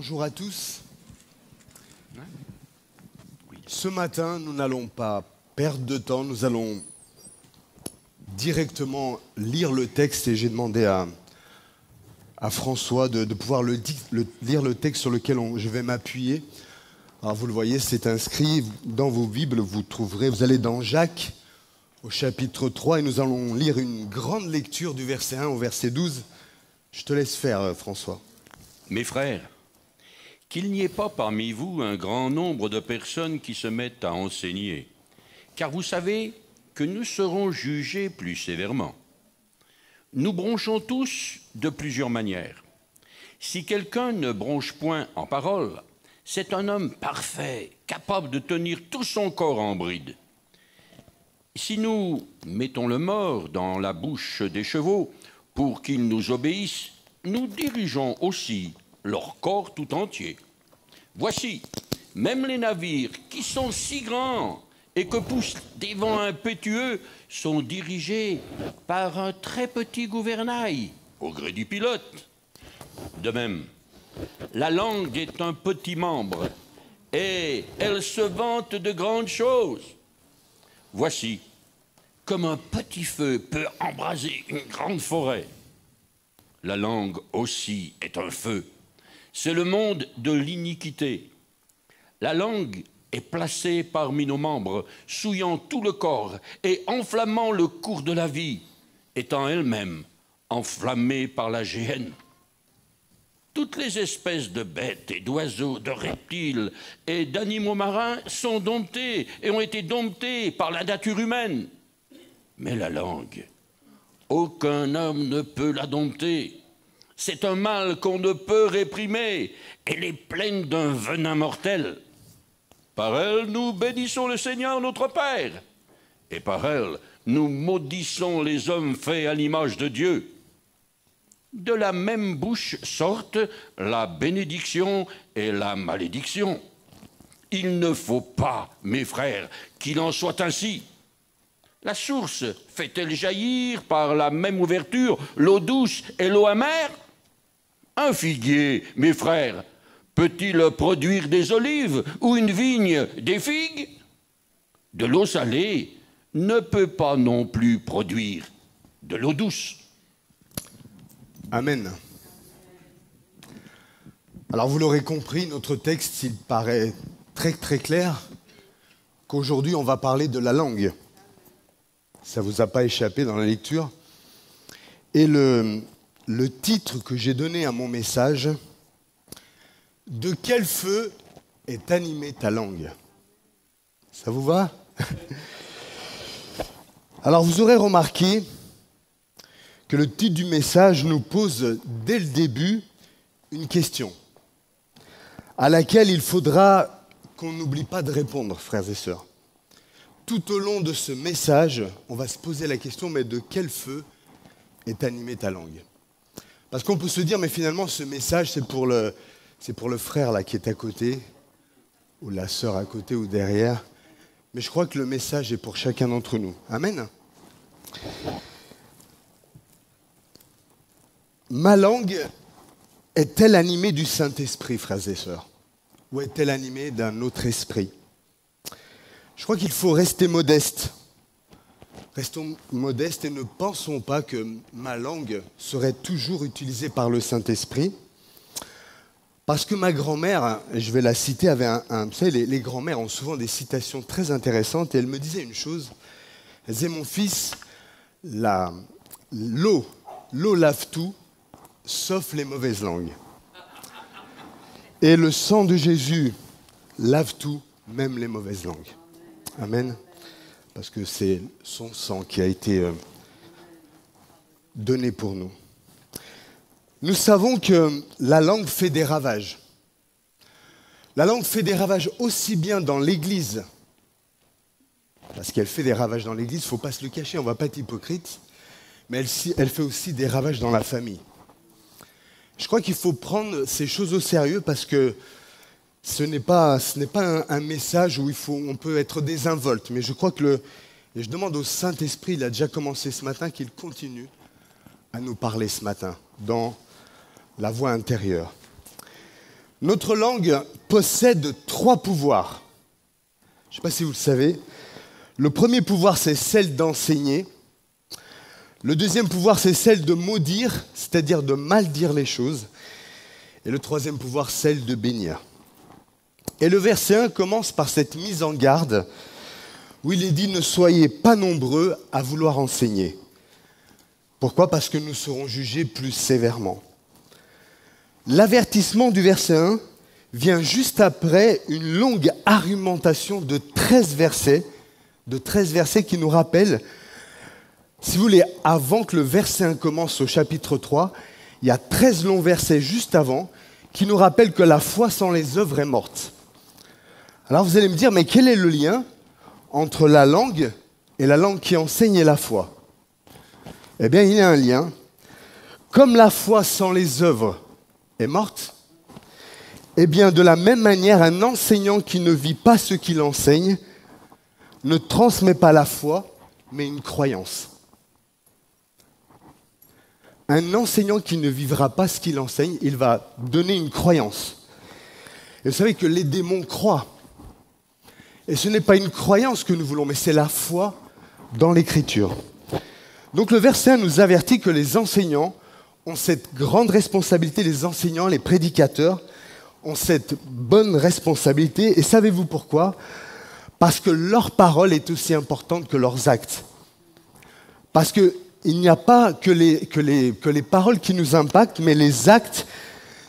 Bonjour à tous. Ce matin, nous n'allons pas perdre de temps, nous allons directement lire le texte et j'ai demandé à François de pouvoir lire le texte sur lequel je vais m'appuyer. Alors vous le voyez, c'est inscrit dans vos Bibles, vous allez dans Jacques au chapitre 3 et nous allons lire une grande lecture du verset 1 au verset 12. Je te laisse faire, François. Mes frères, qu'il n'y ait pas parmi vous un grand nombre de personnes qui se mettent à enseigner, car vous savez que nous serons jugés plus sévèrement. Nous bronchons tous de plusieurs manières. Si quelqu'un ne bronche point en parole, c'est un homme parfait, capable de tenir tout son corps en bride. Si nous mettons le mors dans la bouche des chevaux pour qu'ils nous obéissent, nous dirigeons aussi leur corps tout entier. Voici, même les navires qui sont si grands et que poussent des vents impétueux sont dirigés par un très petit gouvernail au gré du pilote. De même, la langue est un petit membre et elle se vante de grandes choses. Voici, comme un petit feu peut embraser une grande forêt. La langue aussi est un feu. C'est le monde de l'iniquité. La langue est placée parmi nos membres, souillant tout le corps et enflammant le cours de la vie, étant elle-même enflammée par la géhenne. Toutes les espèces de bêtes et d'oiseaux, de reptiles et d'animaux marins sont domptées et ont été domptées par la nature humaine. Mais la langue, aucun homme ne peut la dompter. C'est un mal qu'on ne peut réprimer. Elle est pleine d'un venin mortel. Par elle, nous bénissons le Seigneur notre Père. Et par elle, nous maudissons les hommes faits à l'image de Dieu. De la même bouche sortent la bénédiction et la malédiction. Il ne faut pas, mes frères, qu'il en soit ainsi. La source fait-elle jaillir par la même ouverture l'eau douce et l'eau amère? Un figuier, mes frères, peut-il produire des olives ou une vigne des figues? De l'eau salée ne peut pas non plus produire de l'eau douce. Amen. Alors vous l'aurez compris, notre texte, il paraît très très clair qu'aujourd'hui on va parler de la langue. Ça ne vous a pas échappé dans la lecture. Et le titre que j'ai donné à mon message, « De quel feu est animée ta langue ?» Ça vous va? Alors vous aurez remarqué que le titre du message nous pose dès le début une question à laquelle il faudra qu'on n'oublie pas de répondre, frères et sœurs. Tout au long de ce message, on va se poser la question, mais de quel feu est animée ta langue? Parce qu'on peut se dire, mais finalement, ce message, c'est pour le frère là, qui est à côté, ou la sœur à côté ou derrière. Mais je crois que le message est pour chacun d'entre nous. Amen. Ma langue est-elle animée du Saint-Esprit, frères et sœurs? Ou est-elle animée d'un autre esprit? Je crois qu'il faut rester modeste. Restons modestes et ne pensons pas que ma langue serait toujours utilisée par le Saint-Esprit. Parce que ma grand-mère, je vais la citer, avait vous savez, les grand-mères ont souvent des citations très intéressantes et elle me disait une chose. Elle disait, mon fils, l'eau lave tout, sauf les mauvaises langues. Et le sang de Jésus lave tout, même les mauvaises langues. Amen. Parce que c'est son sang qui a été donné pour nous. Nous savons que la langue fait des ravages. La langue fait des ravages aussi bien dans l'Église, parce qu'elle fait des ravages dans l'Église, il ne faut pas se le cacher, on ne va pas être hypocrite, mais elle fait aussi des ravages dans la famille. Je crois qu'il faut prendre ces choses au sérieux parce que ce n'est pas un message où on peut être désinvolte, mais je crois que et je demande au Saint-Esprit, il a déjà commencé ce matin, qu'il continue à nous parler ce matin, dans la voix intérieure. Notre langue possède 3 pouvoirs. Je ne sais pas si vous le savez. Le premier pouvoir, c'est celle d'enseigner. Le deuxième pouvoir, c'est celle de maudire, c'est-à-dire de mal dire les choses. Et le troisième pouvoir, celle de bénir. Et le verset 1 commence par cette mise en garde où il est dit « Ne soyez pas nombreux à vouloir enseigner ». Pourquoi ? Parce que nous serons jugés plus sévèrement. L'avertissement du verset 1 vient juste après une longue argumentation de 13 versets qui nous rappellent, si vous voulez, avant que le verset 1 commence au chapitre 3, il y a 13 longs versets juste avant qui nous rappellent que la foi sans les œuvres est morte. Alors vous allez me dire, mais quel est le lien entre la langue et la langue qui enseigne et la foi ? Eh bien, il y a un lien. Comme la foi sans les œuvres est morte, eh bien, de la même manière, un enseignant qui ne vit pas ce qu'il enseigne ne transmet pas la foi, mais une croyance. Un enseignant qui ne vivra pas ce qu'il enseigne, il va donner une croyance. Et vous savez que les démons croient. Et ce n'est pas une croyance que nous voulons, mais c'est la foi dans l'Écriture. Donc le verset 1 nous avertit que les enseignants ont cette grande responsabilité, les enseignants, les prédicateurs ont cette bonne responsabilité. Et savez-vous pourquoi ? Parce que leur parole est aussi importante que leurs actes. Parce qu'il n'y a pas que les paroles qui nous impactent, mais les actes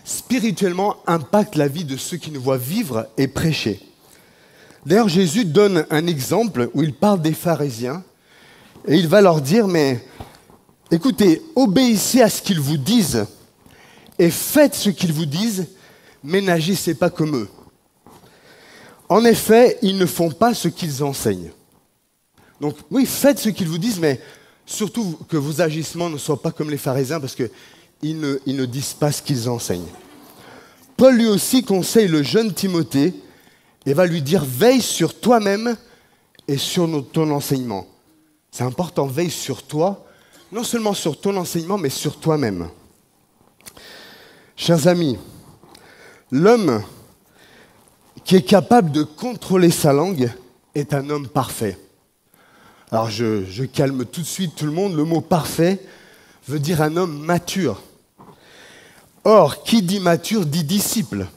spirituellement impactent la vie de ceux qui nous voient vivre et prêcher. D'ailleurs, Jésus donne un exemple où il parle des pharisiens et il va leur dire, mais écoutez, obéissez à ce qu'ils vous disent et faites ce qu'ils vous disent, mais n'agissez pas comme eux. En effet, ils ne font pas ce qu'ils enseignent. Donc oui, faites ce qu'ils vous disent, mais surtout que vos agissements ne soient pas comme les pharisiens parce qu'ils ne disent pas ce qu'ils enseignent. Paul lui aussi conseille le jeune Timothée et va lui dire « Veille sur toi-même et sur ton enseignement ». C'est important, veille sur toi, non seulement sur ton enseignement, mais sur toi-même. Chers amis, l'homme qui est capable de contrôler sa langue est un homme parfait. Alors je calme tout de suite tout le monde, le mot parfait veut dire un homme mature. Or, qui dit mature dit disciple.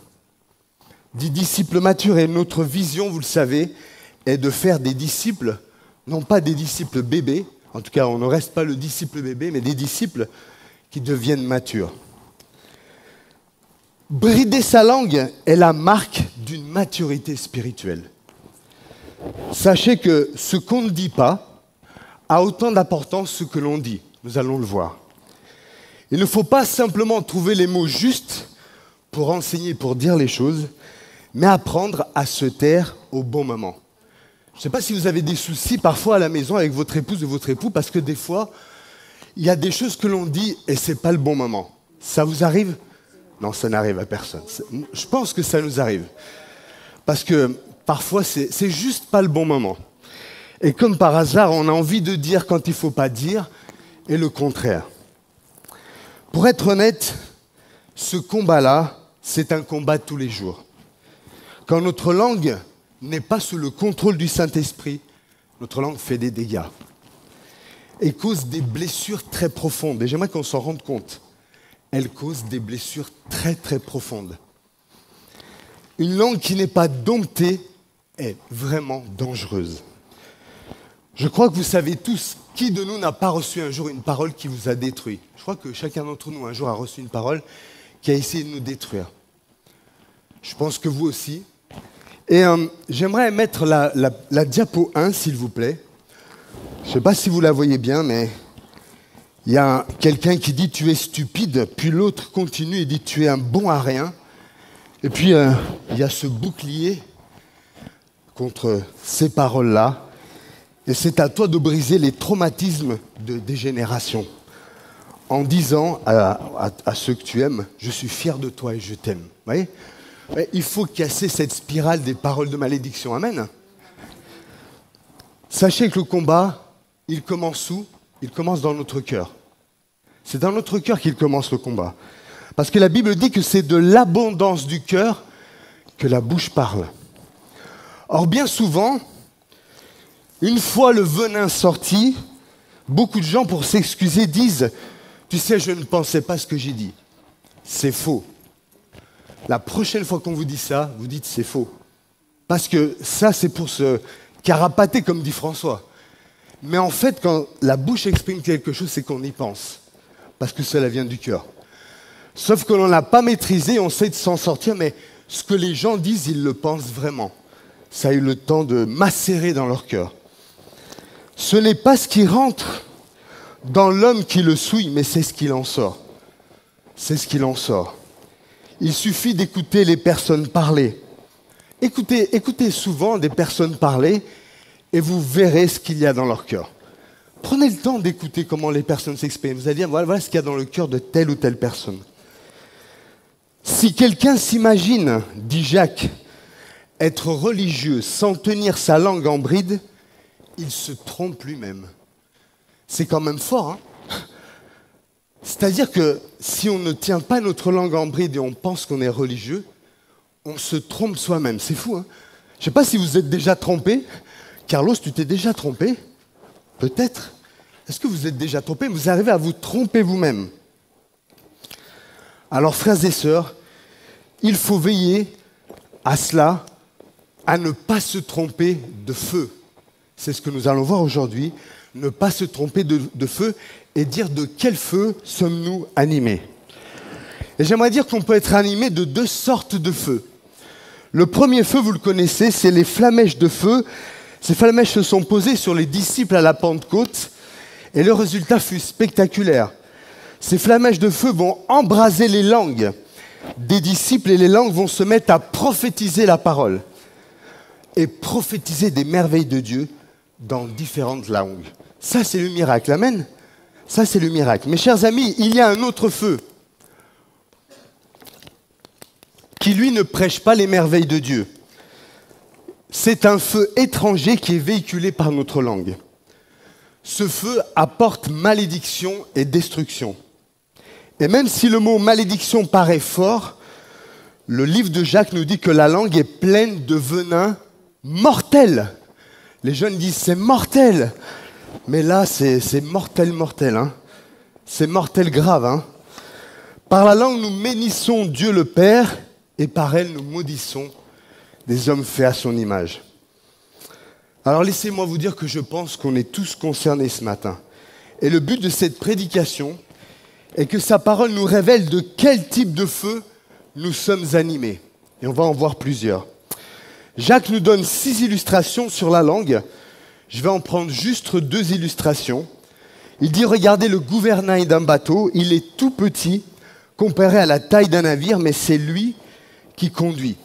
Dit disciple mature, et notre vision, vous le savez, est de faire des disciples, non pas des disciples bébés, en tout cas on ne reste pas le disciple bébé, mais des disciples qui deviennent matures. Brider sa langue est la marque d'une maturité spirituelle. Sachez que ce qu'on ne dit pas a autant d'importance que ce que l'on dit. Nous allons le voir. Il ne faut pas simplement trouver les mots justes pour enseigner, pour dire les choses, mais apprendre à se taire au bon moment. Je ne sais pas si vous avez des soucis parfois à la maison avec votre épouse ou votre époux, parce que des fois, il y a des choses que l'on dit et ce n'est pas le bon moment. Ça vous arrive ? Non, ça n'arrive à personne. Je pense que ça nous arrive. Parce que parfois, c'est juste pas le bon moment. Et comme par hasard, on a envie de dire quand il ne faut pas dire, et le contraire. Pour être honnête, ce combat-là, c'est un combat de tous les jours. Quand notre langue n'est pas sous le contrôle du Saint-Esprit, notre langue fait des dégâts et cause des blessures très profondes. Et j'aimerais qu'on s'en rende compte. Elle cause des blessures très très profondes. Une langue qui n'est pas domptée est vraiment dangereuse. Je crois que vous savez tous, qui de nous n'a pas reçu un jour une parole qui vous a détruit ? Je crois que chacun d'entre nous un jour a reçu une parole qui a essayé de nous détruire. Je pense que vous aussi. Et j'aimerais mettre la diapo 1, s'il vous plaît. Je ne sais pas si vous la voyez bien, mais il y a quelqu'un qui dit « tu es stupide », puis l'autre continue et dit « tu es un bon à rien ». Et puis il y a ce bouclier contre ces paroles-là. Et c'est à toi de briser les traumatismes des générations en disant à ceux que tu aimes « je suis fier de toi et je t'aime ». Vous voyez ? Il faut casser cette spirale des paroles de malédiction. Amen. Sachez que le combat, il commence où ? Il commence dans notre cœur. C'est dans notre cœur qu'il commence le combat. Parce que la Bible dit que c'est de l'abondance du cœur que la bouche parle. Or, bien souvent, une fois le venin sorti, beaucoup de gens, pour s'excuser, disent « Tu sais, je ne pensais pas ce que j'ai dit. » C'est faux. La prochaine fois qu'on vous dit ça, vous dites « c'est faux ». Parce que ça, c'est pour se carapater, comme dit François. Mais en fait, quand la bouche exprime quelque chose, c'est qu'on y pense. Parce que cela vient du cœur. Sauf que l'on n'a pas maîtrisé, on sait de s'en sortir, mais ce que les gens disent, ils le pensent vraiment. Ça a eu le temps de macérer dans leur cœur. Ce n'est pas ce qui rentre dans l'homme qui le souille, mais c'est ce qu'il en sort. C'est ce qu'il en sort. Il suffit d'écouter les personnes parler. Écoutez souvent des personnes parler et vous verrez ce qu'il y a dans leur cœur. Prenez le temps d'écouter comment les personnes s'expriment. Vous allez dire, voilà ce qu'il y a dans le cœur de telle ou telle personne. Si quelqu'un s'imagine, dit Jacques, être religieux sans tenir sa langue en bride, il se trompe lui-même. C'est quand même fort, hein? C'est-à-dire que si on ne tient pas notre langue en bride et on pense qu'on est religieux, on se trompe soi-même. C'est fou, hein? Je ne sais pas si vous êtes déjà trompé. Carlos, tu t'es déjà trompé? Peut-être. Est-ce que vous êtes déjà trompé? Vous arrivez à vous tromper vous-même. Alors, frères et sœurs, il faut veiller à cela, à ne pas se tromper de feu. C'est ce que nous allons voir aujourd'hui. Ne pas se tromper de feu et dire de quel feu sommes-nous animés. Et j'aimerais dire qu'on peut être animé de deux sortes de feux. Le premier feu, vous le connaissez, c'est les flammèches de feu. Ces flammèches se sont posées sur les disciples à la Pentecôte et le résultat fut spectaculaire. Ces flammèches de feu vont embraser les langues des disciples et les langues vont se mettre à prophétiser la parole et prophétiser des merveilles de Dieu dans différentes langues. Ça, c'est le miracle. Amen. Ça, c'est le miracle. Mes chers amis, il y a un autre feu qui, lui, ne prêche pas les merveilles de Dieu. C'est un feu étranger qui est véhiculé par notre langue. Ce feu apporte malédiction et destruction. Et même si le mot malédiction paraît fort, le livre de Jacques nous dit que la langue est pleine de venin mortel. Les jeunes disent c'est mortel. Mais là, c'est mortel, mortel. Hein. C'est mortel grave. Hein. Par la langue, nous bénissons Dieu le Père et par elle, nous maudissons des hommes faits à son image. Alors laissez-moi vous dire que je pense qu'on est tous concernés ce matin. Et le but de cette prédication est que sa parole nous révèle de quel type de feu nous sommes animés. Et on va en voir plusieurs. Jacques nous donne 6 illustrations sur la langue. Je vais en prendre juste 2 illustrations. Il dit, regardez le gouvernail d'un bateau, il est tout petit comparé à la taille d'un navire, mais c'est lui qui conduit.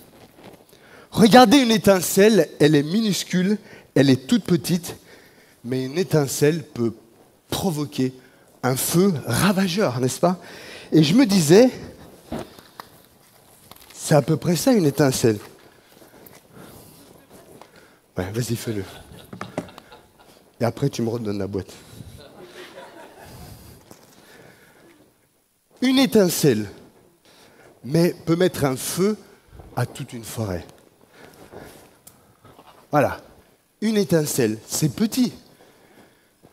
Regardez une étincelle, elle est minuscule, elle est toute petite, mais une étincelle peut provoquer un feu ravageur, n'est-ce pas? Et je me disais, c'est à peu près ça une étincelle. Ouais, vas-y, fais-le. Et après, tu me redonnes la boîte. Une étincelle, mais peut mettre un feu à toute une forêt. Voilà. Une étincelle, c'est petit,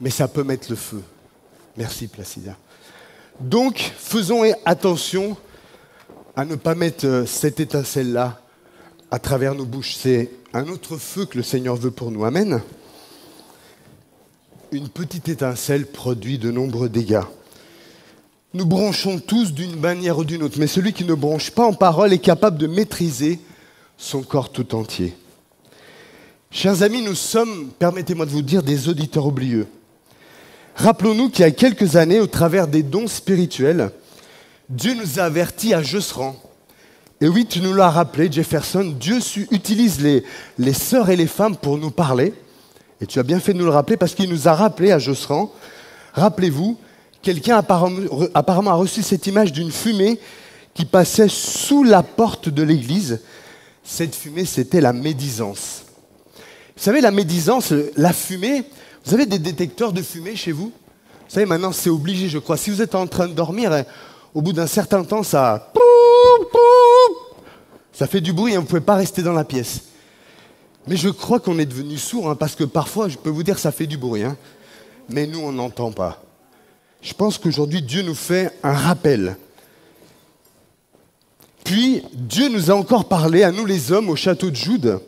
mais ça peut mettre le feu. Merci, Placida. Donc, faisons attention à ne pas mettre cette étincelle-là à travers nos bouches. C'est un autre feu que le Seigneur veut pour nous. Amen. Une petite étincelle produit de nombreux dégâts. Nous bronchons tous d'une manière ou d'une autre, mais celui qui ne bronche pas en parole est capable de maîtriser son corps tout entier. Chers amis, nous sommes, permettez-moi de vous dire, des auditeurs oublieux. Rappelons-nous qu'il y a quelques années, au travers des dons spirituels, Dieu nous a avertis à Josserand. Et oui, tu nous l'as rappelé, Jefferson, Dieu utilise les sœurs et les femmes pour nous parler. Et tu as bien fait de nous le rappeler parce qu'il nous a rappelé à Josserand. Rappelez-vous, quelqu'un apparemment a reçu cette image d'une fumée qui passait sous la porte de l'église. Cette fumée, c'était la médisance. Vous savez, la médisance, la fumée, vous avez des détecteurs de fumée chez vous? Vous savez, maintenant, c'est obligé, je crois. Si vous êtes en train de dormir, Au bout d'un certain temps, ça fait du bruit, hein, vous ne pouvez pas rester dans la pièce. Mais je crois qu'on est devenu sourd, hein, parce que parfois, je peux vous dire, ça fait du bruit. Hein, mais nous, on n'entend pas. Je pense qu'aujourd'hui, Dieu nous fait un rappel. Puis, Dieu nous a encore parlé, à nous les hommes, au château de Jude,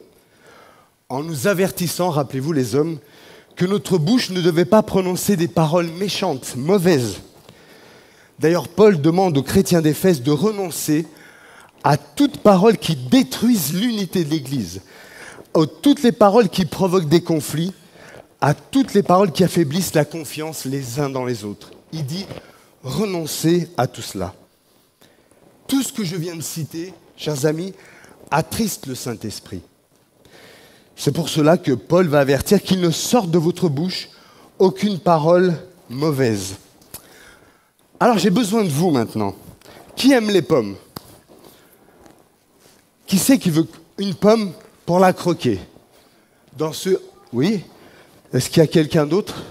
en nous avertissant, rappelez-vous les hommes, que notre bouche ne devait pas prononcer des paroles méchantes, mauvaises. D'ailleurs, Paul demande aux chrétiens d'Éphèse de renoncer à toute parole qui détruise l'unité de l'Église, à toutes les paroles qui provoquent des conflits, à toutes les paroles qui affaiblissent la confiance les uns dans les autres. Il dit, renoncez à tout cela. Tout ce que je viens de citer, chers amis, attriste le Saint-Esprit. C'est pour cela que Paul va avertir qu'il ne sorte de votre bouche aucune parole mauvaise. Alors j'ai besoin de vous maintenant. Qui aime les pommes? Qui c'est qui veut une pomme pour la croquer? Oui? Est-ce qu'il y a quelqu'un d'autre?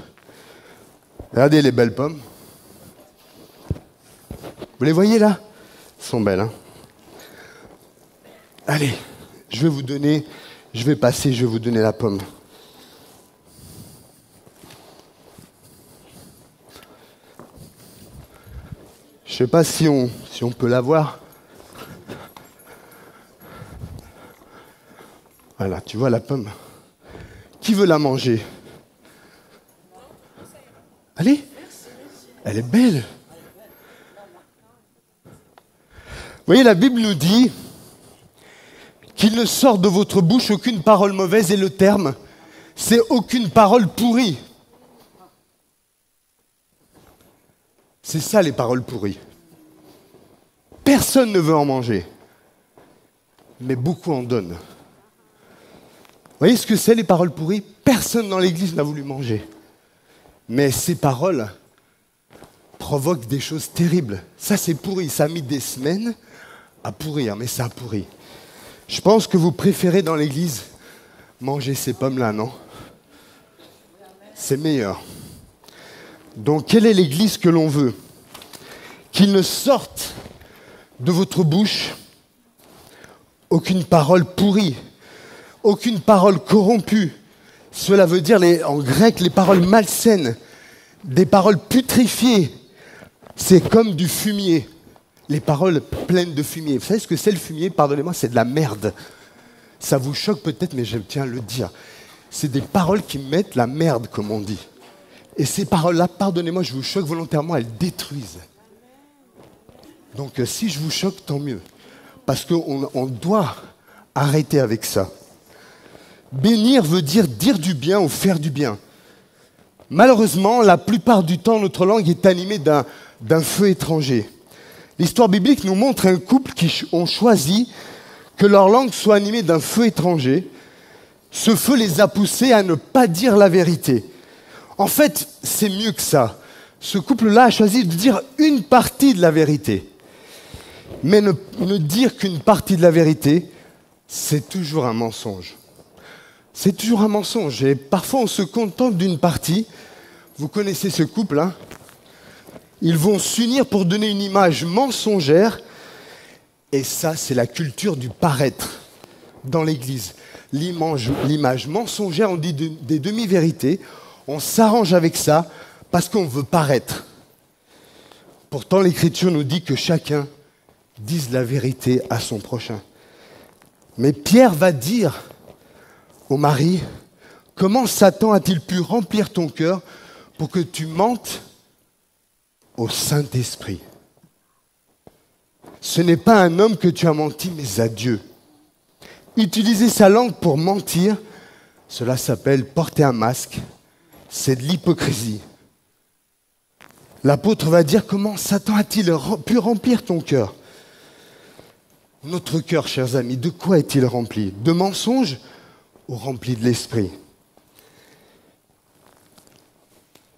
Regardez les belles pommes. Vous les voyez là? Elles sont belles, hein? Allez, je vais vous donner la pomme. Je ne sais pas si on peut la voir. Voilà, tu vois la pomme. Qui veut la manger? Allez, elle est belle. Vous voyez, la Bible nous dit qu'il ne sort de votre bouche aucune parole mauvaise, et le terme, c'est aucune parole pourrie. C'est ça les paroles pourries. Personne ne veut en manger, mais beaucoup en donnent. Vous voyez ce que c'est les paroles pourries? Personne dans l'église n'a voulu manger. Mais ces paroles provoquent des choses terribles. Ça c'est pourri, ça a mis des semaines à pourrir, mais ça a pourri. Je pense que vous préférez dans l'église manger ces pommes-là, non? C'est meilleur. Donc, quelle est l'église que l'on veut? Qu'il ne sorte de votre bouche aucune parole pourrie, aucune parole corrompue. Cela veut dire, en grec, les paroles malsaines, des paroles putréfiées. C'est comme du fumier. Les paroles pleines de fumier. Vous savez ce que c'est le fumier? Pardonnez-moi, c'est de la merde. Ça vous choque peut-être, mais je tiens à le dire. C'est des paroles qui mettent la merde, comme on dit. Et ces paroles-là, pardonnez-moi, je vous choque volontairement, elles détruisent. Donc si je vous choque, tant mieux. Parce qu'on doit arrêter avec ça. Bénir veut dire du bien ou faire du bien. Malheureusement, la plupart du temps, notre langue est animée d'un feu étranger. L'histoire biblique nous montre un couple qui ont choisi que leur langue soit animée d'un feu étranger. Ce feu les a poussés à ne pas dire la vérité. En fait, c'est mieux que ça. Ce couple-là a choisi de dire une partie de la vérité. Mais ne dire qu'une partie de la vérité, c'est toujours un mensonge. C'est toujours un mensonge. Et parfois, on se contente d'une partie. Vous connaissez ce couple, hein? Ils vont s'unir pour donner une image mensongère. Et ça, c'est la culture du paraître dans l'Église. L'image mensongère, on dit des demi-vérités. On s'arrange avec ça parce qu'on veut paraître. Pourtant, l'Écriture nous dit que chacun dise la vérité à son prochain. Mais Pierre va dire au mari, comment Satan a-t-il pu remplir ton cœur pour que tu mentes au Saint-Esprit? Ce n'est pas un homme que tu as menti, mais à Dieu. Utiliser sa langue pour mentir, cela s'appelle porter un masque. C'est de l'hypocrisie. L'apôtre va dire, comment Satan a-t-il pu remplir ton cœur? Notre cœur, chers amis, de quoi est-il rempli? De mensonges ou rempli de l'esprit?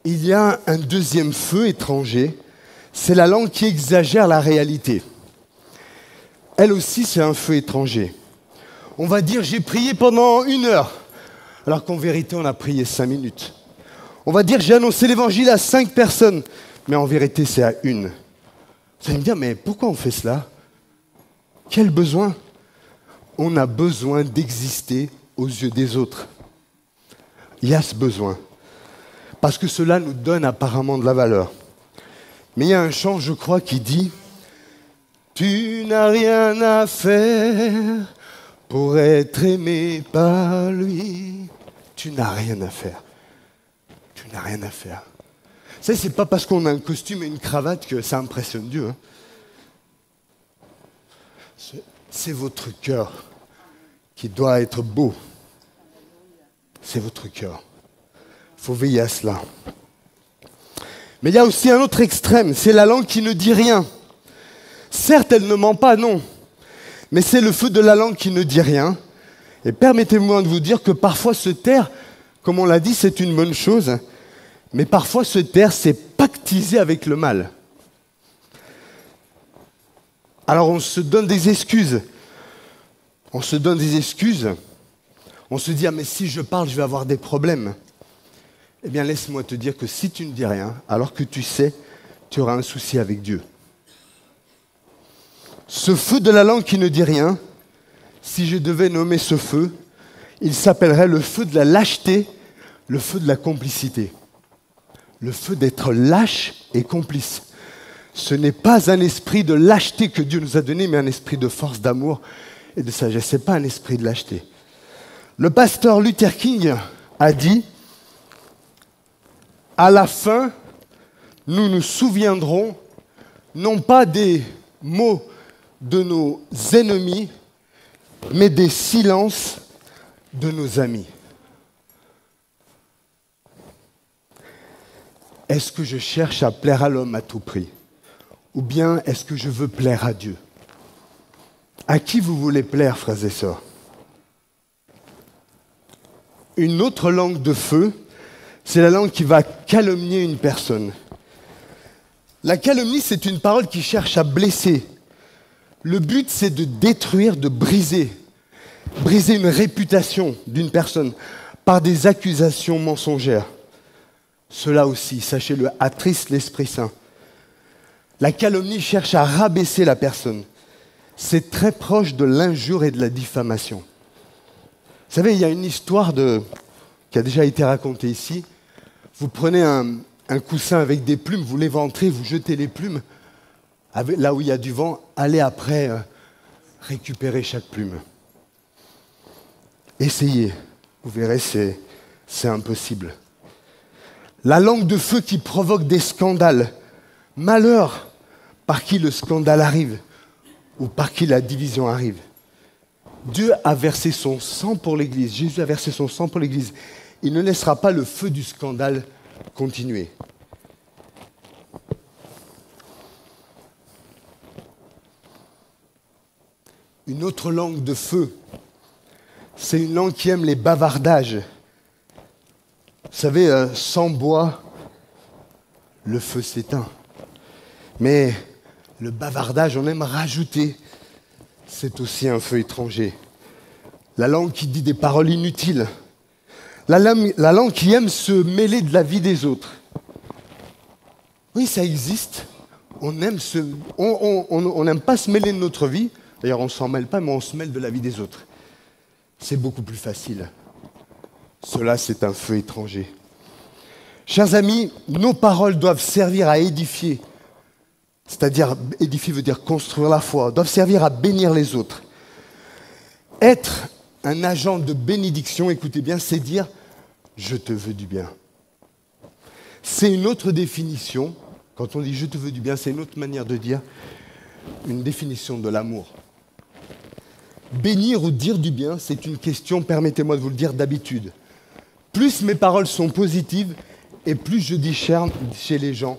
Il y a un deuxième feu étranger, c'est la langue qui exagère la réalité. Elle aussi, c'est un feu étranger. On va dire, j'ai prié pendant 1 heure, alors qu'en vérité, on a prié 5 minutes. On va dire, j'ai annoncé l'évangile à 5 personnes, mais en vérité, c'est à 1. Vous allez me dire, mais pourquoi on fait cela? Quel besoin? On a besoin d'exister aux yeux des autres. Il y a ce besoin. Parce que cela nous donne apparemment de la valeur. Mais il y a un chant, je crois, qui dit « Tu n'as rien à faire pour être aimé par lui. » Tu n'as rien à faire. Tu n'as rien à faire. Ça, c'est pas parce qu'on a un costume et une cravate que ça impressionne Dieu. Hein. C'est votre cœur qui doit être beau. C'est votre cœur. Il faut veiller à cela. Mais il y a aussi un autre extrême, c'est la langue qui ne dit rien. Certes, elle ne ment pas, non. Mais c'est le feu de la langue qui ne dit rien. Et permettez-moi de vous dire que parfois se taire, comme on l'a dit, c'est une bonne chose. Mais parfois se taire, c'est pactiser avec le mal. Alors on se donne des excuses. On se donne des excuses. On se dit, ah mais si je parle, je vais avoir des problèmes. Eh bien laisse-moi te dire que si tu ne dis rien, alors que tu sais, tu auras un souci avec Dieu. Ce feu de la langue qui ne dit rien, si je devais nommer ce feu, il s'appellerait le feu de la lâcheté, le feu de la complicité. Le feu d'être lâche et complice. Ce n'est pas un esprit de lâcheté que Dieu nous a donné, mais un esprit de force, d'amour et de sagesse. Ce n'est pas un esprit de lâcheté. Le pasteur Luther King a dit « À la fin, nous nous souviendrons non pas des mots de nos ennemis, mais des silences de nos amis. » Est-ce que je cherche à plaire à l'homme à tout prix? Ou bien est-ce que je veux plaire à Dieu? À qui vous voulez plaire, frères et sœurs? Une autre langue de feu, c'est la langue qui va calomnier une personne. La calomnie, c'est une parole qui cherche à blesser. Le but, c'est de détruire, de briser une réputation d'une personne par des accusations mensongères. Cela aussi, sachez-le, attriste l'Esprit Saint. La calomnie cherche à rabaisser la personne. C'est très proche de l'injure et de la diffamation. Vous savez, il y a une histoire qui a déjà été racontée ici. Vous prenez un coussin avec des plumes, vous l'éventrez, vous jetez les plumes. Là où il y a du vent, allez après récupérer chaque plume. Essayez, vous verrez, c'est impossible. La langue de feu qui provoque des scandales. Malheur par qui le scandale arrive ou par qui la division arrive. Dieu a versé son sang pour l'Église. Jésus a versé son sang pour l'Église. Il ne laissera pas le feu du scandale continuer. Une autre langue de feu, c'est une langue qui aime les bavardages. Vous savez, sans bois, le feu s'éteint. Mais le bavardage, on aime rajouter. C'est aussi un feu étranger. La langue qui dit des paroles inutiles. La langue qui aime se mêler de la vie des autres. Oui, ça existe. On n'aime pas se mêler de notre vie. D'ailleurs, on ne s'en mêle pas, mais on se mêle de la vie des autres. C'est beaucoup plus facile. Cela, c'est un feu étranger. Chers amis, nos paroles doivent servir à édifier. C'est-à-dire, édifier veut dire construire la foi, doivent servir à bénir les autres. Être un agent de bénédiction, écoutez bien, c'est dire « je te veux du bien ». C'est une autre définition, quand on dit « je te veux du bien », c'est une autre manière de dire une définition de l'amour. Bénir ou dire du bien, c'est une question, permettez-moi de vous le dire, d'habitude. Plus mes paroles sont positives, et plus je discerne chez les gens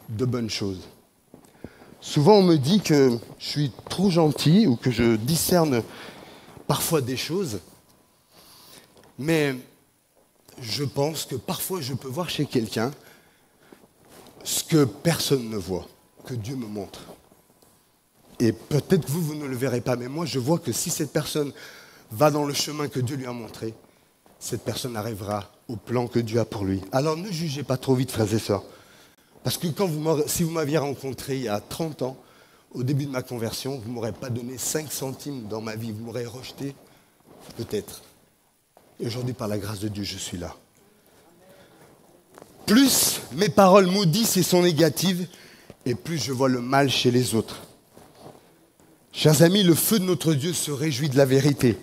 de bonnes choses. Souvent, on me dit que je suis trop gentil ou que je discerne parfois des choses. Mais je pense que parfois, je peux voir chez quelqu'un ce que personne ne voit, que Dieu me montre. Et peut-être vous ne le verrez pas, mais moi, je vois que si cette personne va dans le chemin que Dieu lui a montré, cette personne arrivera au plan que Dieu a pour lui. Alors ne jugez pas trop vite, frères et sœurs. Parce que si vous m'aviez rencontré il y a 30 ans, au début de ma conversion, vous ne m'aurez pas donné 5 centimes dans ma vie, vous m'aurez rejeté, peut-être. Et aujourd'hui, par la grâce de Dieu, je suis là. Plus mes paroles maudissent et sont négatives, et plus je vois le mal chez les autres. Chers amis, le feu de notre Dieu se réjouit de la vérité.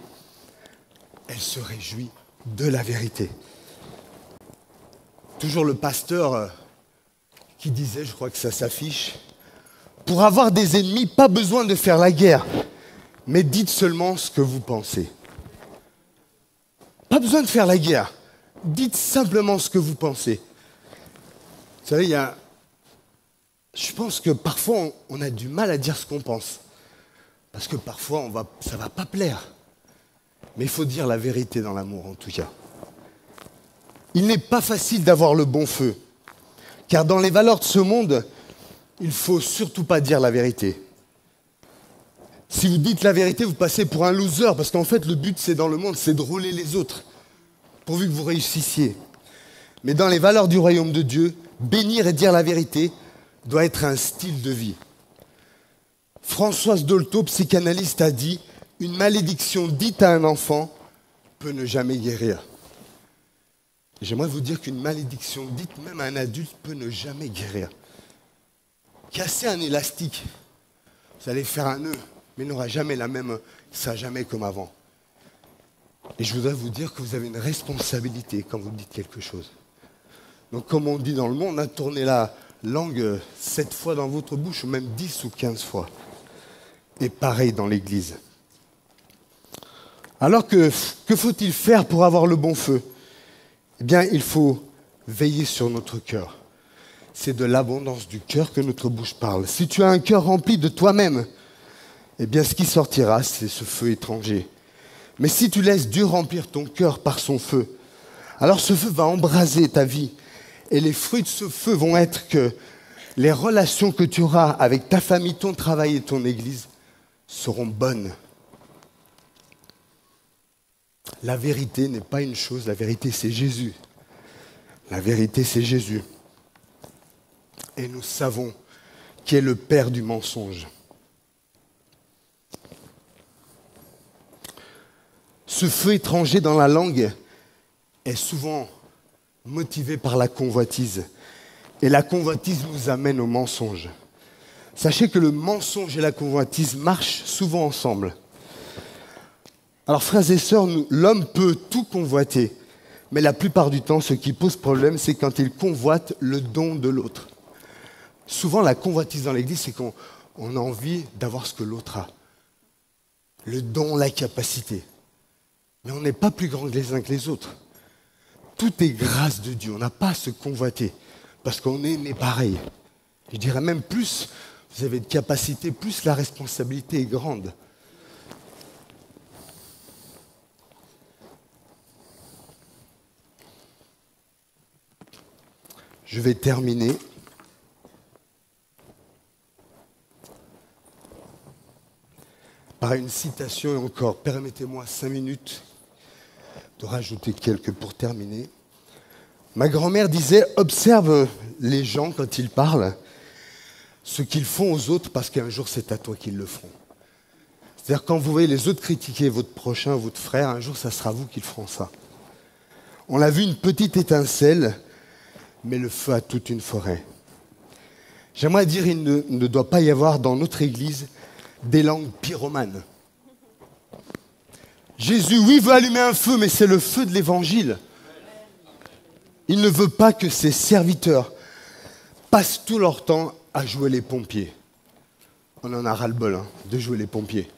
Elle se réjouit de la vérité. Toujours le pasteur qui disait, je crois que ça s'affiche, pour avoir des ennemis, pas besoin de faire la guerre, mais dites seulement ce que vous pensez. Pas besoin de faire la guerre, dites simplement ce que vous pensez. Vous savez, je pense que parfois on a du mal à dire ce qu'on pense, parce que parfois ça ne va pas plaire. Mais il faut dire la vérité dans l'amour en tout cas. Il n'est pas facile d'avoir le bon feu, car dans les valeurs de ce monde, il ne faut surtout pas dire la vérité. Si vous dites la vérité, vous passez pour un loser, parce qu'en fait, le but, c'est dans le monde, c'est de rouler les autres, pourvu que vous réussissiez. Mais dans les valeurs du royaume de Dieu, bénir et dire la vérité doit être un style de vie. Françoise Dolto, psychanalyste, a dit « Une malédiction dite à un enfant peut ne jamais guérir ». J'aimerais vous dire qu'une malédiction dite même à un adulte peut ne jamais guérir. Casser un élastique, vous allez faire un nœud, mais il n'aura jamais la même, il ne sera jamais comme avant. Et je voudrais vous dire que vous avez une responsabilité quand vous dites quelque chose. Donc comme on dit dans le monde, tournez la langue 7 fois dans votre bouche, ou même 10 ou 15 fois. Et pareil dans l'église. Alors que faut-il faire pour avoir le bon feu ? Eh bien, il faut veiller sur notre cœur. C'est de l'abondance du cœur que notre bouche parle. Si tu as un cœur rempli de toi-même, eh bien, ce qui sortira, c'est ce feu étranger. Mais si tu laisses Dieu remplir ton cœur par son feu, alors ce feu va embraser ta vie. Et les fruits de ce feu vont être que les relations que tu auras avec ta famille, ton travail et ton église seront bonnes. La vérité n'est pas une chose, la vérité c'est Jésus. La vérité c'est Jésus. Et nous savons qui est le père du mensonge. Ce feu étranger dans la langue est souvent motivé par la convoitise. Et la convoitise nous amène au mensonge. Sachez que le mensonge et la convoitise marchent souvent ensemble. Alors frères et sœurs, l'homme peut tout convoiter, mais la plupart du temps, ce qui pose problème, c'est quand il convoite le don de l'autre. Souvent, la convoitise dans l'église, c'est qu'on a envie d'avoir ce que l'autre a. Le don, la capacité. Mais on n'est pas plus grands les uns que les autres. Tout est grâce de Dieu, on n'a pas à se convoiter, parce qu'on est né pareil. Je dirais même plus, vous avez de capacité, plus la responsabilité est grande. Je vais terminer. Par une citation, et encore, permettez-moi 5 minutes de rajouter quelques pour terminer. Ma grand-mère disait, observe les gens quand ils parlent, ce qu'ils font aux autres, parce qu'un jour c'est à toi qu'ils le feront. C'est-à-dire quand vous voyez les autres critiquer votre prochain, votre frère, un jour ça sera vous qui le feront ça. On l'a vu, une petite étincelle, mais le feu a toute une forêt. J'aimerais dire, il ne doit pas y avoir dans notre église des langues pyromanes. Jésus, oui, veut allumer un feu, mais c'est le feu de l'évangile. Il ne veut pas que ses serviteurs passent tout leur temps à jouer les pompiers. On en a ras-le-bol de jouer les pompiers.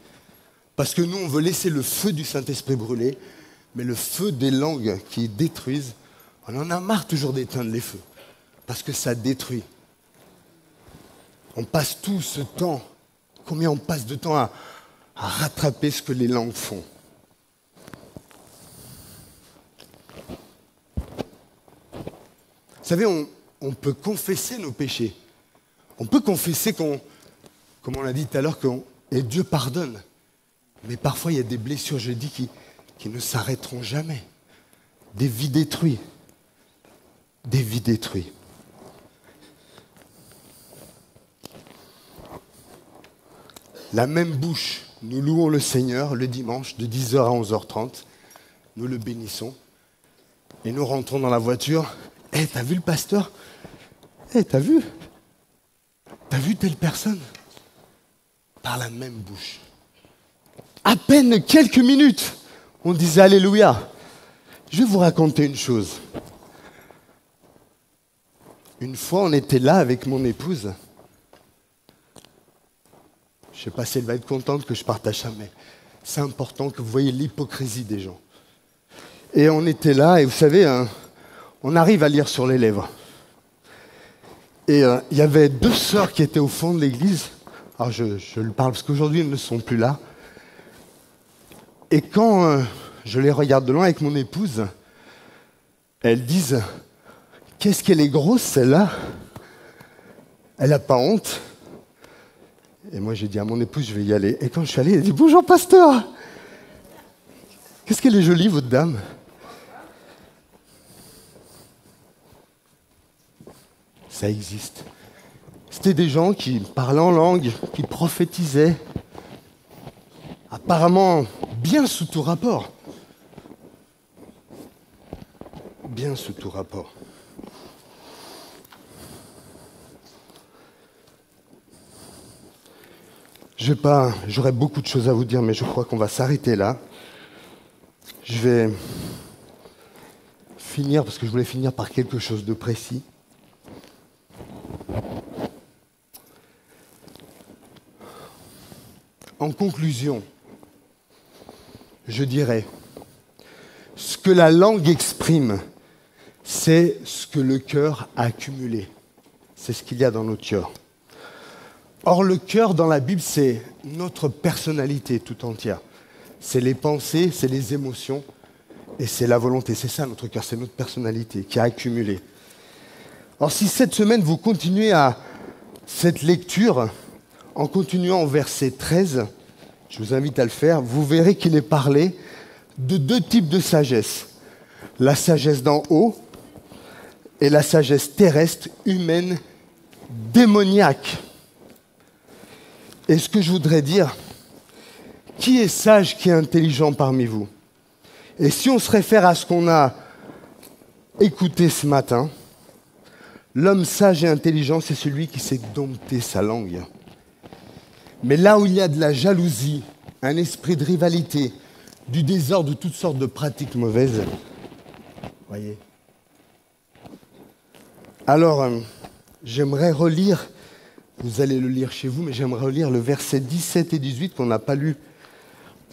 Parce que nous, on veut laisser le feu du Saint-Esprit brûler, mais le feu des langues qui détruisent, on en a marre toujours d'éteindre les feux, parce que ça détruit. On passe tout ce temps, combien on passe de temps à rattraper ce que les langues font. Vous savez, on peut confesser nos péchés. On peut confesser comme on l'a dit tout à l'heure, et Dieu pardonne. Mais parfois, il y a des blessures, je dis, qui ne s'arrêteront jamais. Des vies détruites. Des vies détruites. la même bouche, nous louons le Seigneur le dimanche de 10h à 11h30. Nous le bénissons. Et nous rentrons dans la voiture. Hé, t'as vu le pasteur? Hé, t'as vu? T'as vu telle personne? Par la même bouche. À peine quelques minutes, on disait Alléluia. Je vais vous raconter une chose. Une fois, on était là avec mon épouse. Je ne sais pas si elle va être contente que je partage ça, mais c'est important que vous voyez l'hypocrisie des gens. Et on était là, et vous savez, on arrive à lire sur les lèvres. Et il y avait 2 sœurs qui étaient au fond de l'église. Alors je le parle parce qu'aujourd'hui, elles ne sont plus là. Et quand je les regarde de loin avec mon épouse, elles disent « Qu'est-ce qu'elle est grosse, celle-là? Elle n'a pas honte ?» Et moi, j'ai dit à mon épouse, je vais y aller. Et quand je suis allé, elle dit, bonjour, pasteur. Qu'est-ce qu'elle est jolie, votre dame. Ça existe. C'était des gens qui parlaient en langue, qui prophétisaient. Apparemment, bien sous tout rapport. Bien sous tout rapport. J'aurais beaucoup de choses à vous dire, mais je crois qu'on va s'arrêter là. Je vais finir, parce que je voulais finir par quelque chose de précis. En conclusion, je dirais, ce que la langue exprime, c'est ce que le cœur a accumulé. C'est ce qu'il y a dans notre cœur. Or, le cœur dans la Bible, c'est notre personnalité tout entière. C'est les pensées, c'est les émotions et c'est la volonté. C'est ça notre cœur, c'est notre personnalité qui a accumulé. Alors, si cette semaine, vous continuez à cette lecture, en continuant au verset 13, je vous invite à le faire, vous verrez qu'il est parlé de 2 types de sagesse. La sagesse d'en haut et la sagesse terrestre, humaine, démoniaque. Et ce que je voudrais dire, qui est sage, qui est intelligent parmi vous? Et si on se réfère à ce qu'on a écouté ce matin, l'homme sage et intelligent, c'est celui qui sait dompter sa langue. Mais là où il y a de la jalousie, un esprit de rivalité, du désordre, de toutes sortes de pratiques mauvaises, voyez. Alors, j'aimerais relire. Vous allez le lire chez vous, mais j'aimerais relire le verset 17 et 18 qu'on n'a pas lu,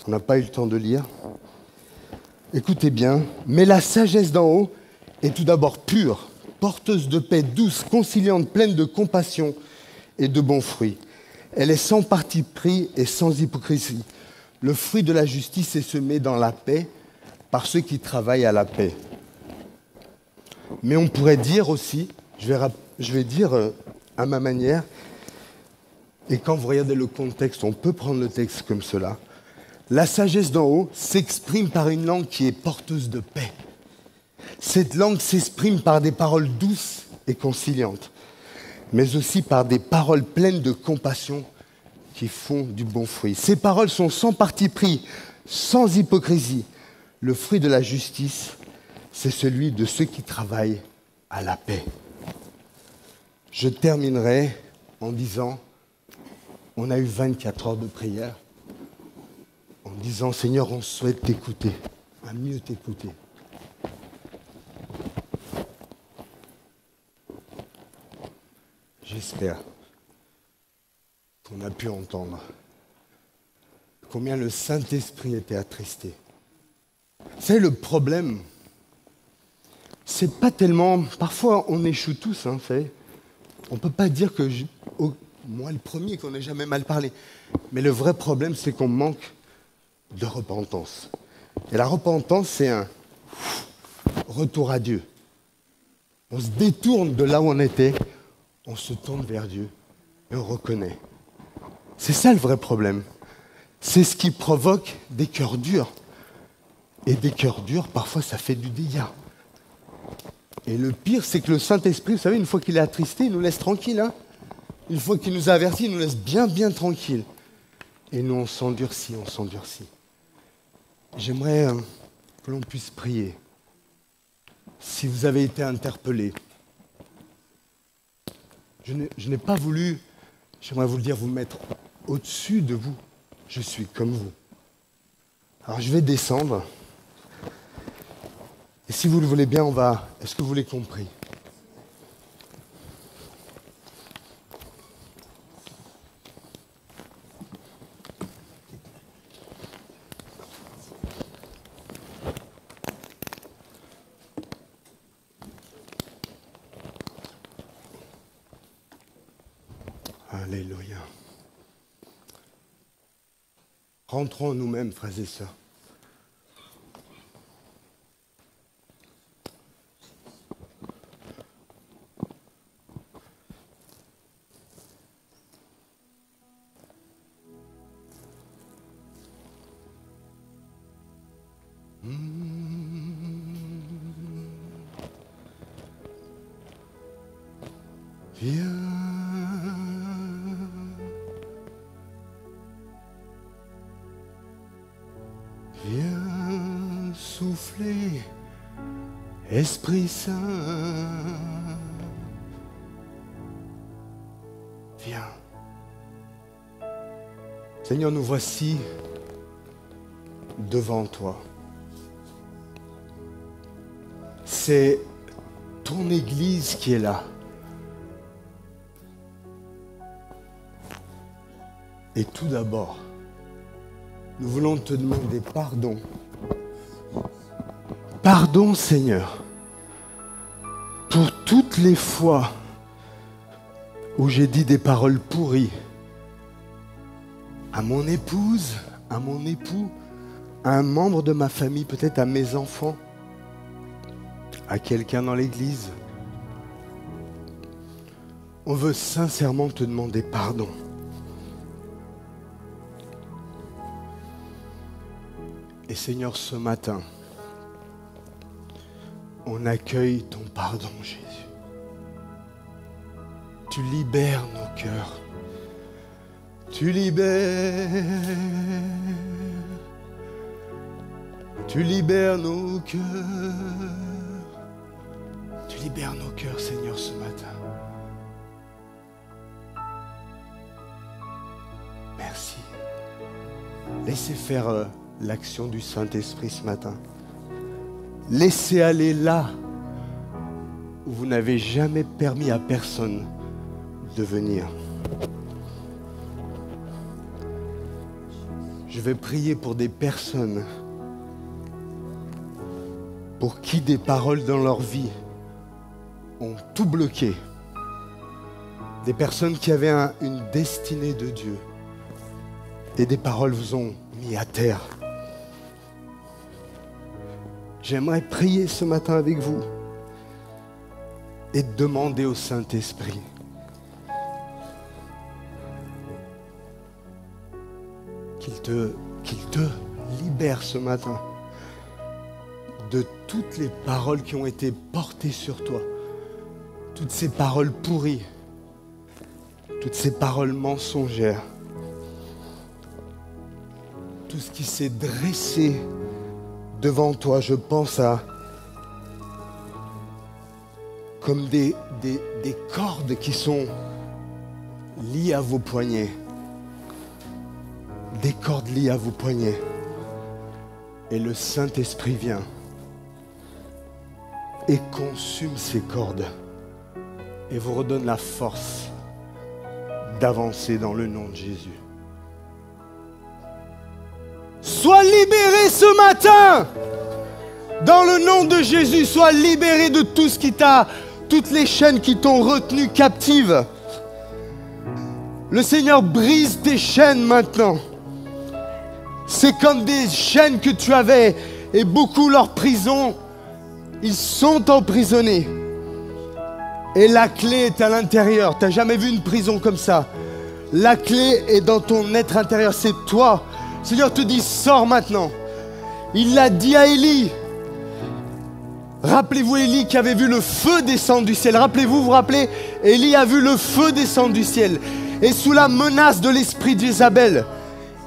qu'on n'a pas eu le temps de lire. Écoutez bien. « Mais la sagesse d'en haut est tout d'abord pure, porteuse de paix, douce, conciliante, pleine de compassion et de bons fruits. Elle est sans parti pris et sans hypocrisie. Le fruit de la justice est semé dans la paix par ceux qui travaillent à la paix. » Mais on pourrait dire aussi, je vais dire à ma manière, et quand vous regardez le contexte, on peut prendre le texte comme cela. La sagesse d'en haut s'exprime par une langue qui est porteuse de paix. Cette langue s'exprime par des paroles douces et conciliantes, mais aussi par des paroles pleines de compassion qui font du bon fruit. Ces paroles sont sans parti pris, sans hypocrisie. Le fruit de la justice, c'est celui de ceux qui travaillent à la paix. Je terminerai en disant, on a eu 24 heures de prière, en disant, Seigneur, on souhaite t'écouter, à mieux t'écouter. J'espère qu'on a pu entendre combien le Saint-Esprit était attristé. Vous savez, le problème, c'est pas tellement... Parfois, on échoue tous, vous savez. On ne peut pas dire que... moi, le premier, qu'on n'ait jamais mal parlé. Mais le vrai problème, c'est qu'on manque de repentance. Et la repentance, c'est un retour à Dieu. On se détourne de là où on était, on se tourne vers Dieu et on reconnaît. C'est ça le vrai problème. C'est ce qui provoque des cœurs durs. Et des cœurs durs, parfois, ça fait du dégât. Et le pire, c'est que le Saint-Esprit, vous savez, une fois qu'il est attristé, il nous laisse tranquilles. Une fois qu'il nous a avertis, il nous laisse bien, bien tranquilles. Et nous, on s'endurcit. J'aimerais que l'on puisse prier. Si vous avez été interpellé, je n'ai pas voulu, j'aimerais vous le dire, vous mettre au-dessus de vous. Je suis comme vous. Alors je vais descendre. Et si vous le voulez bien, est-ce que vous voulez qu'on prie ? Alléluia. Rentrons en nous-mêmes, frères et sœurs. Viens souffler, Esprit Saint, viens. Seigneur, nous voici devant toi. C'est ton Église qui est là. Et tout d'abord, nous voulons te demander pardon. Pardon, Seigneur, pour toutes les fois où j'ai dit des paroles pourries à mon épouse, à mon époux, à un membre de ma famille, peut-être à mes enfants, à quelqu'un dans l'église. On veut sincèrement te demander pardon. Et Seigneur, ce matin, on accueille ton pardon, Jésus. Tu libères nos cœurs. Tu libères nos cœurs. Tu libères nos cœurs, Seigneur, ce matin. Merci. Laissez faire l'action du Saint-Esprit ce matin. Laissez aller là où vous n'avez jamais permis à personne de venir. Je vais prier pour des personnes pour qui des paroles dans leur vie ont tout bloqué. Des personnes qui avaient une destinée de Dieu. Et des paroles vous ont mis à terre. J'aimerais prier ce matin avec vous et demander au Saint-Esprit qu'il te libère ce matin de toutes les paroles qui ont été portées sur toi, toutes ces paroles pourries, toutes ces paroles mensongères, tout ce qui s'est dressé devant toi. Je pense à comme des cordes qui sont liées à vos poignets. Des cordes liées à vos poignets. Et le Saint-Esprit vient et consume ces cordes et vous redonne la force d'avancer dans le nom de Jésus. Sois libéré ce matin. Dans le nom de Jésus, sois libéré de tout ce qui toutes les chaînes qui t'ont retenu captive. Le Seigneur brise tes chaînes maintenant. C'est comme des chaînes que tu avais et beaucoup leur prison, ils sont emprisonnés. Et la clé est à l'intérieur. Tu n'as jamais vu une prison comme ça. La clé est dans ton être intérieur, c'est toi. Le Seigneur te dit, sors maintenant. Il l'a dit à Élie. Rappelez-vous Élie qui avait vu le feu descendre du ciel. Vous vous rappelez, Élie a vu le feu descendre du ciel. Et sous la menace de l'esprit d'Isabelle,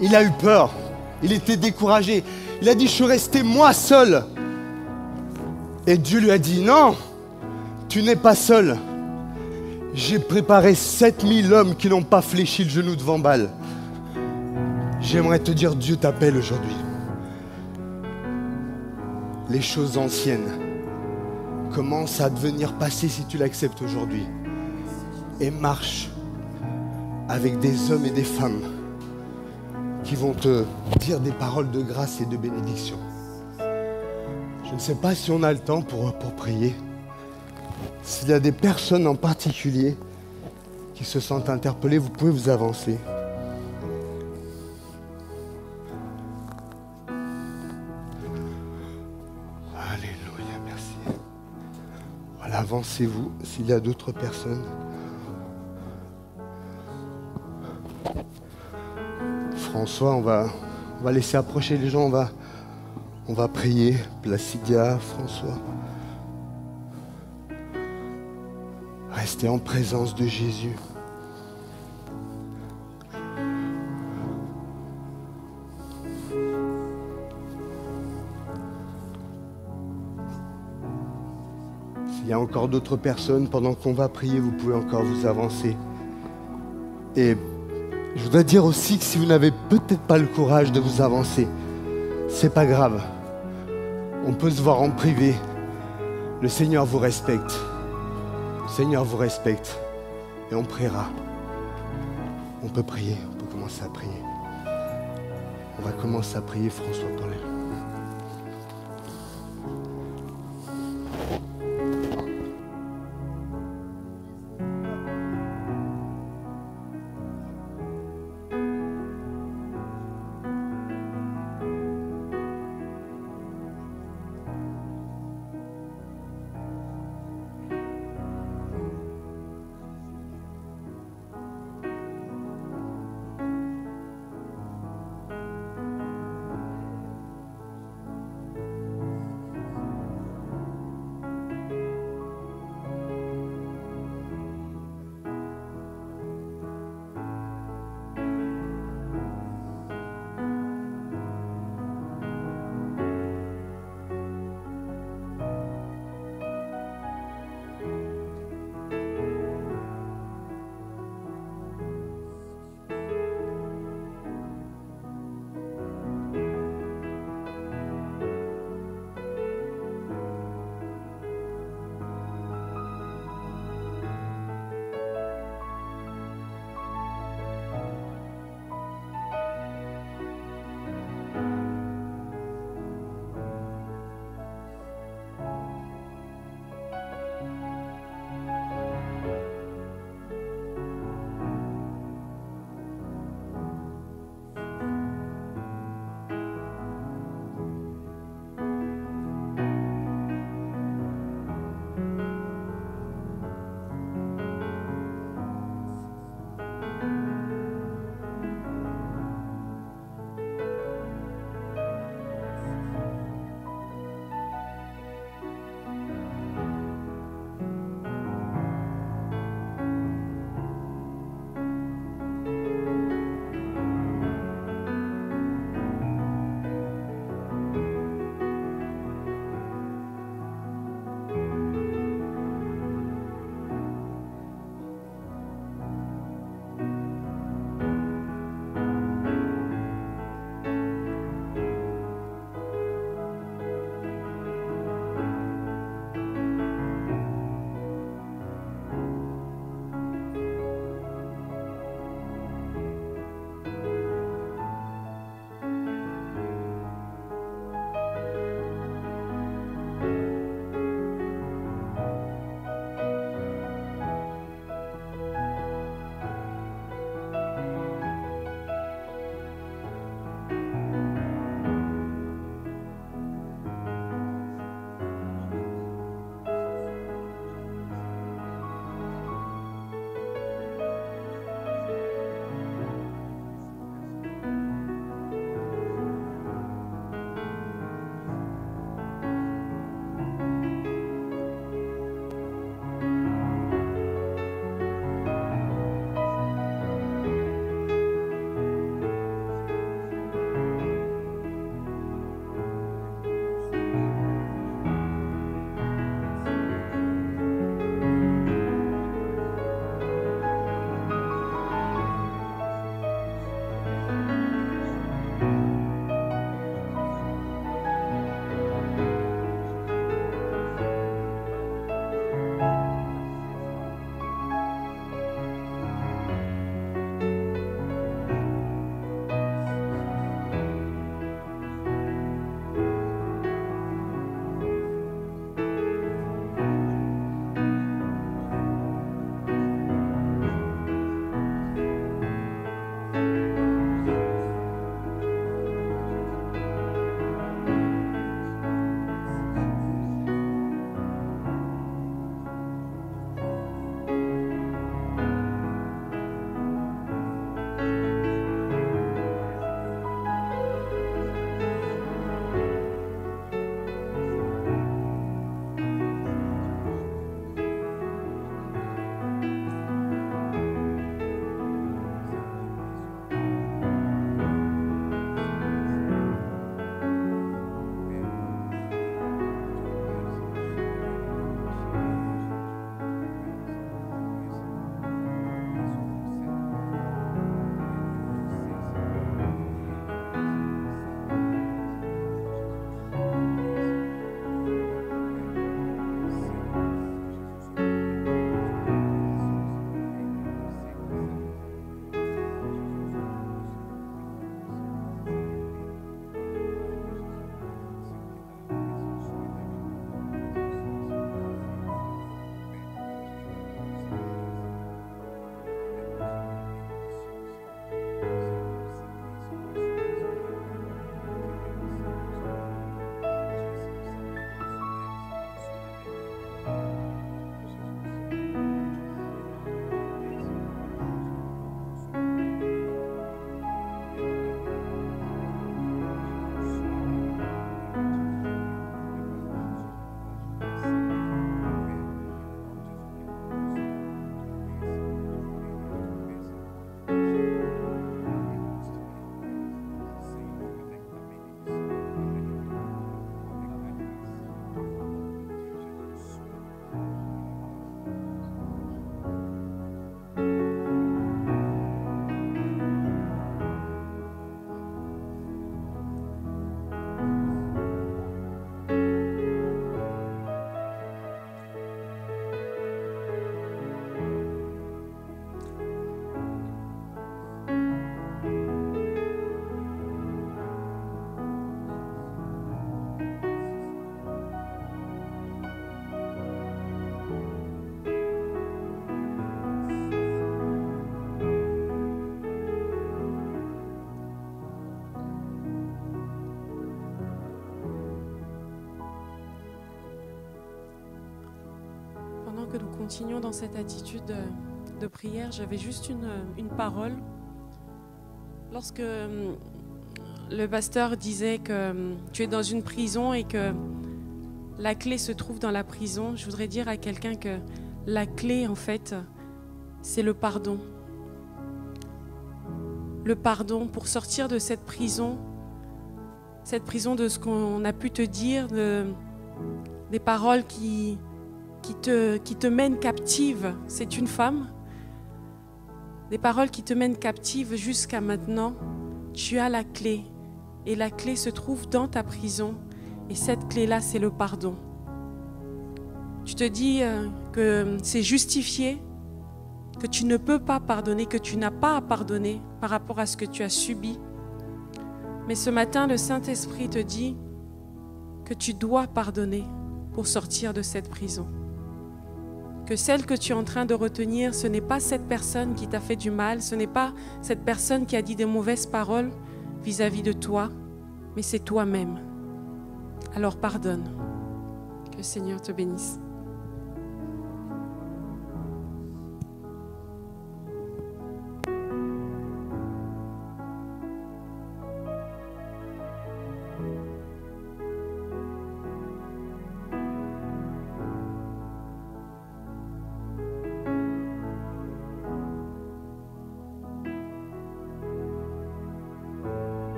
Il a eu peur. Il était découragé. Il a dit, je suis resté moi seul. Et Dieu lui a dit, non, tu n'es pas seul. J'ai préparé 7000 hommes qui n'ont pas fléchi le genou devant Baal. J'aimerais te dire, Dieu t'appelle aujourd'hui. Les choses anciennes commencent à devenir passées si tu l'acceptes aujourd'hui. Et marche avec des hommes et des femmes qui vont te dire des paroles de grâce et de bénédiction. Je ne sais pas si on a le temps pour prier. S'il y a des personnes en particulier qui se sentent interpellées, vous pouvez vous avancer. Alléluia, merci. Voilà, avancez-vous s'il y a d'autres personnes. François, on va laisser approcher les gens, on va prier. Placidia, François. Restez en présence de Jésus. S'il y a encore d'autres personnes, pendant qu'on va prier, vous pouvez encore vous avancer. Et je voudrais dire aussi que si vous n'avez peut-être pas le courage de vous avancer, c'est pas grave. On peut se voir en privé. Le Seigneur vous respecte. Le Seigneur vous respecte. Et on priera. On peut prier. On peut commencer à prier. On va commencer à prier, François, pour les... continuons dans cette attitude de prière, j'avais juste une parole. Lorsque le pasteur disait que tu es dans une prison et que la clé se trouve dans la prison, je voudrais dire à quelqu'un que la clé, en fait, c'est le pardon. Le pardon pour sortir de cette prison de ce qu'on a pu te dire, des paroles qui te mènent captive. C'est une femme. Des paroles qui te mènent captive jusqu'à maintenant. Tu as la clé. Et la clé se trouve dans ta prison. Et cette clé-là, c'est le pardon. Tu te dis que c'est justifié, que tu ne peux pas pardonner, que tu n'as pas à pardonner par rapport à ce que tu as subi. Mais ce matin, le Saint-Esprit te dit que tu dois pardonner pour sortir de cette prison. Que celle que tu es en train de retenir, ce n'est pas cette personne qui t'a fait du mal, ce n'est pas cette personne qui a dit des mauvaises paroles vis-à-vis de toi, mais c'est toi-même. Alors pardonne. Que le Seigneur te bénisse.